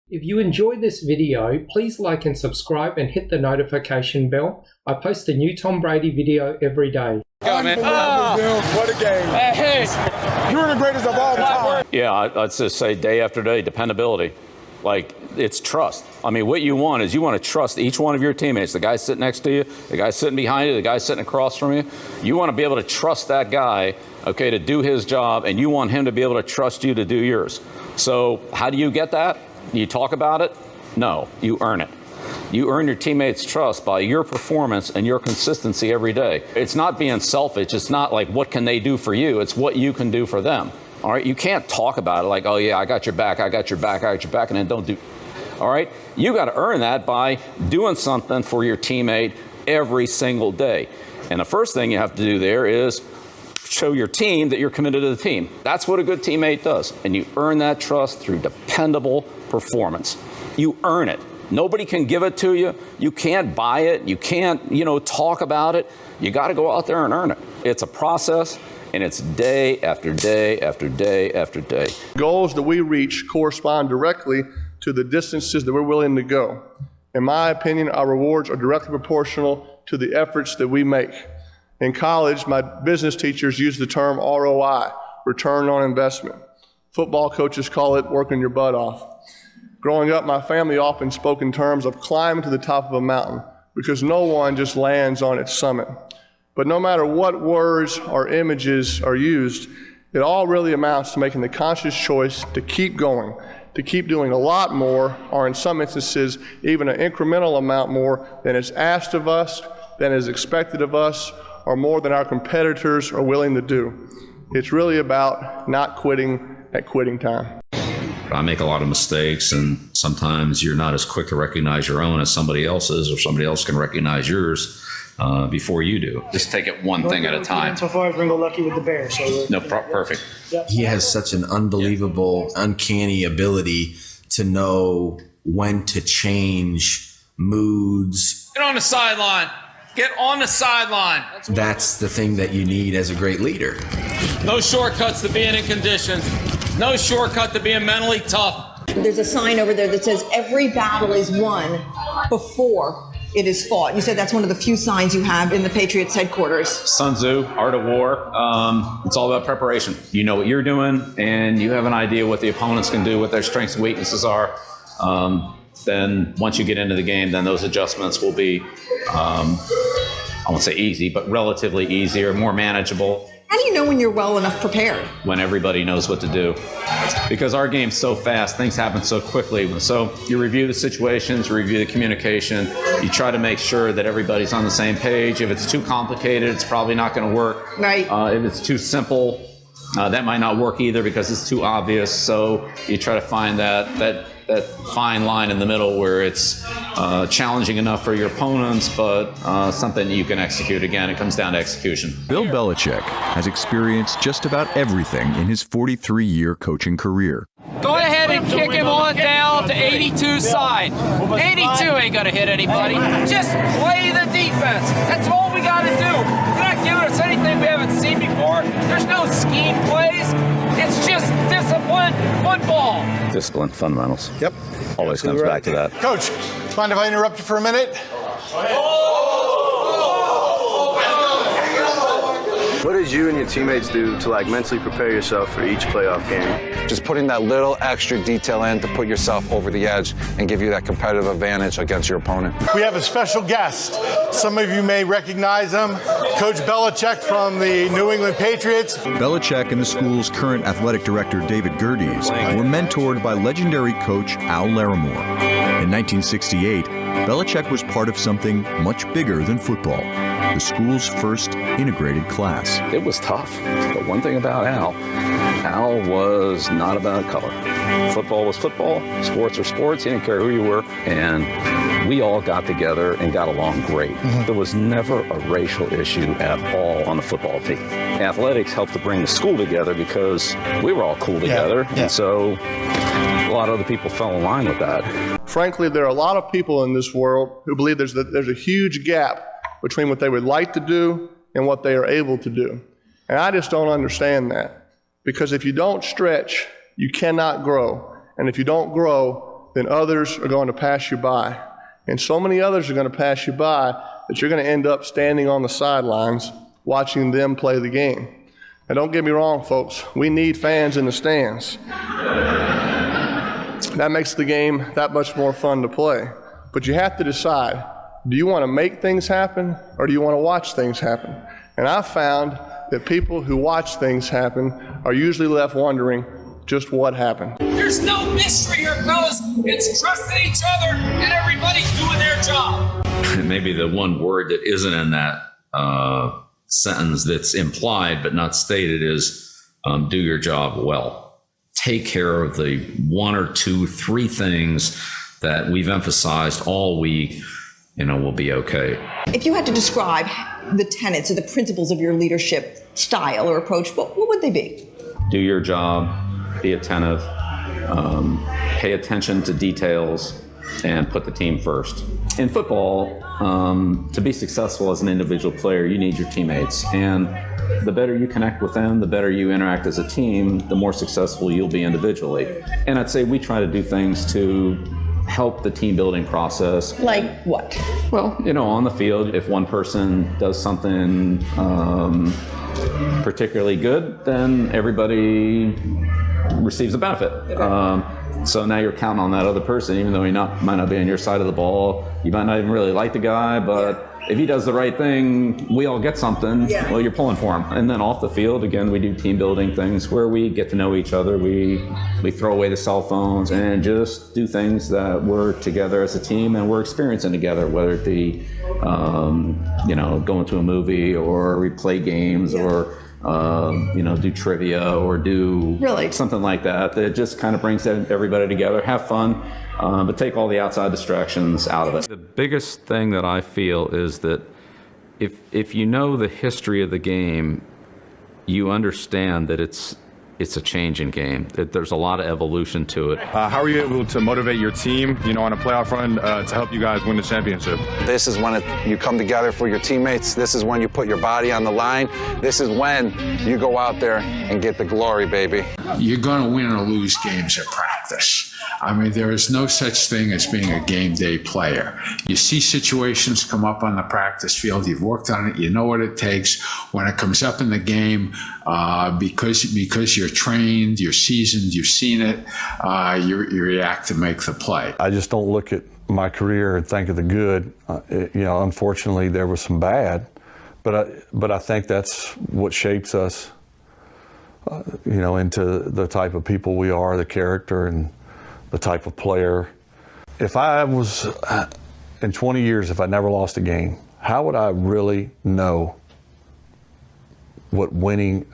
If you enjoyed this video, please like and subscribe and hit the notification bell. I post a new Tom Brady video every day. Go, man. What a game. Hey. You're the greatest of all time. Yeah, I'd just say day after day, dependability. Like, it's trust. I mean, what you want is you want to trust each one of your teammates, the guy sitting next to you, the guy sitting behind you, the guy sitting across from you. You want to be able to trust that guy, okay, to do his job, and you want him to be able to trust you to do yours. So how do you get that? You talk about it? No, you earn it. You earn your teammates' trust by your performance and your consistency every day. It's not being selfish. It's not like what can they do for you. It's what you can do for them. All right? You can't talk about it like, oh, yeah, I got your back, I got your back, I got your back, and then don't do. All right? You got to earn that by doing something for your teammate every single day. And the first thing you have to do there is show your team that you're committed to the team. That's what a good teammate does. And you earn that trust through dependable performance. You earn it. Nobody can give it to you. You can't buy it. You can't, talk about it. You got to go out there and earn it. It's a process, and it's day after day after day after day. Goals that we reach correspond directly to the distances that we're willing to go. In my opinion, our rewards are directly proportional to the efforts that we make. In college, my business teachers use the term ROI, return on investment. Football coaches call it working your butt off. Growing up, my family often spoke in terms of climbing to the top of a mountain because no one just lands on its summit. But no matter what words or images are used, it all really amounts to making the conscious choice to keep going, to keep doing a lot more, or in some instances, even an incremental amount more than is asked of us, than is expected of us, or more than our competitors are willing to do. It's really about not quitting at quitting time. I make a lot of mistakes, and sometimes you're not as quick to recognize your own as somebody else's, or somebody else can recognize yours before you do. Just take it one thing at a time. So far, we're lucky with the Bears. So perfect. He has such an unbelievable, uncanny ability to know when to change moods. Get on the sideline. Get on the sideline. That's the thing that you need as a great leader. No shortcuts to being in condition. No shortcut to being mentally tough. There's a sign over there that says every battle is won before it is fought. You said that's one of the few signs you have in the Patriots headquarters. Sun Tzu, Art of War. It's all about preparation. You know what you're doing, and you have an idea what the opponents can do, what their strengths and weaknesses are. Then once you get into the game, then those adjustments will be, I won't say easy, but relatively easier, more manageable. How do you know when you're well enough prepared? When everybody knows what to do. Because our game's so fast, things happen so quickly. So you review the situations, you review the communication, you try to make sure that everybody's on the same page. If it's too complicated, it's probably not going to work. Right. If it's too simple, that might not work either because it's too obvious. So you try to find that fine line in the middle where it's challenging enough for your opponents, but something you can execute. Again, it comes down to execution. Bill Belichick has experienced just about everything in his 43-year coaching career. Go ahead and kick him on down to 82 side. 82 ain't going to hit anybody. Just play the defense. That's all we got to do. You're not giving us anything we haven't seen before. There's no scheme plays. It's just disciplined football. Discipline, fundamentals. Yep. Always comes back to that. Coach, mind if I interrupt you for a minute? What did you and your teammates do to mentally prepare yourself for each playoff game? Just putting that little extra detail in to put yourself over the edge and give you that competitive advantage against your opponent. We have a special guest. Some of you may recognize him, Coach Belichick from the New England Patriots. Belichick and the school's current athletic director, David Gerdes, were mentored by legendary coach Al Larimore. In 1968, Belichick was part of something much bigger than football, the school's first integrated class. It was tough, but one thing about Al was not about color. Football was football, sports are sports, he didn't care who you were, and we all got together and got along great. There was never a racial issue at all on the football team. Athletics helped to bring the school together because we were all cool together, and so a lot of other people fell in line with that. Frankly, there are a lot of people in this world who believe there's a huge gap between what they would like to do and what they are able to do. And I just don't understand that. Because if you don't stretch, you cannot grow. And if you don't grow, then others are going to pass you by. And so many others are going to pass you by that you're going to end up standing on the sidelines watching them play the game. Now, don't get me wrong, folks. We need fans in the stands. That makes the game that much more fun to play. But you have to decide, do you want to make things happen or do you want to watch things happen? And I've found that people who watch things happen are usually left wondering just what happened. There's no mystery here, fellas. It's trusting each other and everybody's doing their job. Maybe the one word that isn't in that sentence that's implied but not stated is do your job well. Take care of the 1 or 2, 3 things that we've emphasized all week, we'll be okay. If you had to describe the tenets or the principles of your leadership style or approach, what would they be? Do your job, be attentive, pay attention to details, and put the team first. In football, to be successful as an individual player, you need your teammates. And the better you connect with them, the better you interact as a team, the more successful you'll be individually. And I'd say we try to do things to help the team building process. Like what? Well, on the field, if one person does something particularly good, then everybody receives a benefit. So now you're counting on that other person, even though he might not be on your side of the ball. You might not even really like the guy, but if he does the right thing, we all get something. Yeah. Well, you're pulling for him. And then off the field, again, we do team building things where we get to know each other. We throw away the cell phones and just do things that we're together as a team and we're experiencing together, whether it be, going to a movie or we play games or do trivia or do something like that. That just kind of brings everybody together, have fun, but take all the outside distractions out of it. The biggest thing that I feel is that if you know the history of the game, you understand that it's a changing game. There's a lot of evolution to it. How are you able to motivate your team, on a playoff run to help you guys win the championship? This is when you come together for your teammates. This is when you put your body on the line. This is when you go out there and get the glory, baby. You're going to win or lose games at practice. I mean, there is no such thing as being a game day player. You see situations come up on the practice field, you've worked on it, you know what it takes. When it comes up in the game, because you're trained, you're seasoned, you've seen it, you react to make the play. I just don't look at my career and think of the good. Unfortunately, there was some bad, but I think that's what shapes us, into the type of people we are, the character and the type of player. If I was, in 20 years, if I never lost a game, how would I really know what winning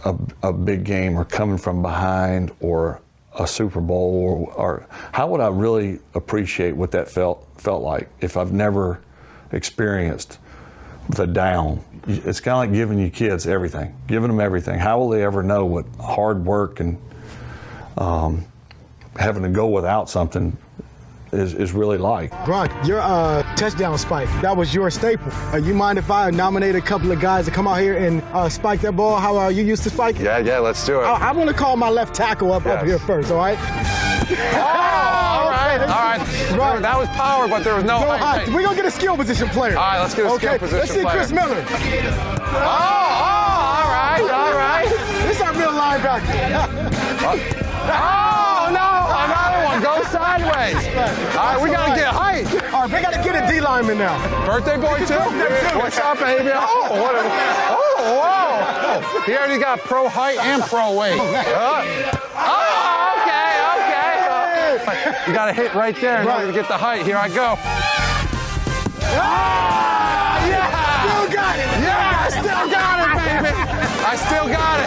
a big game or coming from behind or a Super Bowl or how would I really appreciate what that felt like if I've never experienced the down? It's kind of like giving your kids everything, giving them everything. How will they ever know what hard work and having to go without something is really like? Gronk, your touchdown spike, that was your staple. You mind if I nominate a couple of guys to come out here and spike that ball how you used to spike it? Yeah, let's do it. I want to call my left tackle up here first, all right? All right. Right. That was power, but there was no height. We're going to get a skill position player. All right, let's get a skill position player. Let's see Chris Miller. All right. This is our middle linebacker. Oh, no, another one. Go sideways. All right, we got to get height. All right, we got to get a D lineman now. Birthday boy, too? What's up, baby? Whoa. He already got pro height and pro weight. Okay. You got to hit right there in order to get the height. Here I go. Still got it. Yeah, I still got it, baby. I still got it.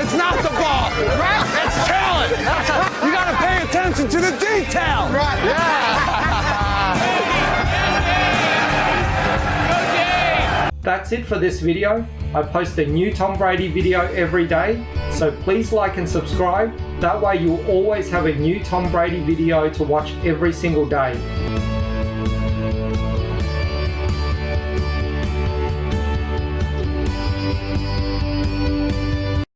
It's not the ball. It's talent. You got to pay attention to the detail. Right. Yeah. That's it for this video. I post a new Tom Brady video every day, so please like and subscribe. That way you'll always have a new Tom Brady video to watch every single day.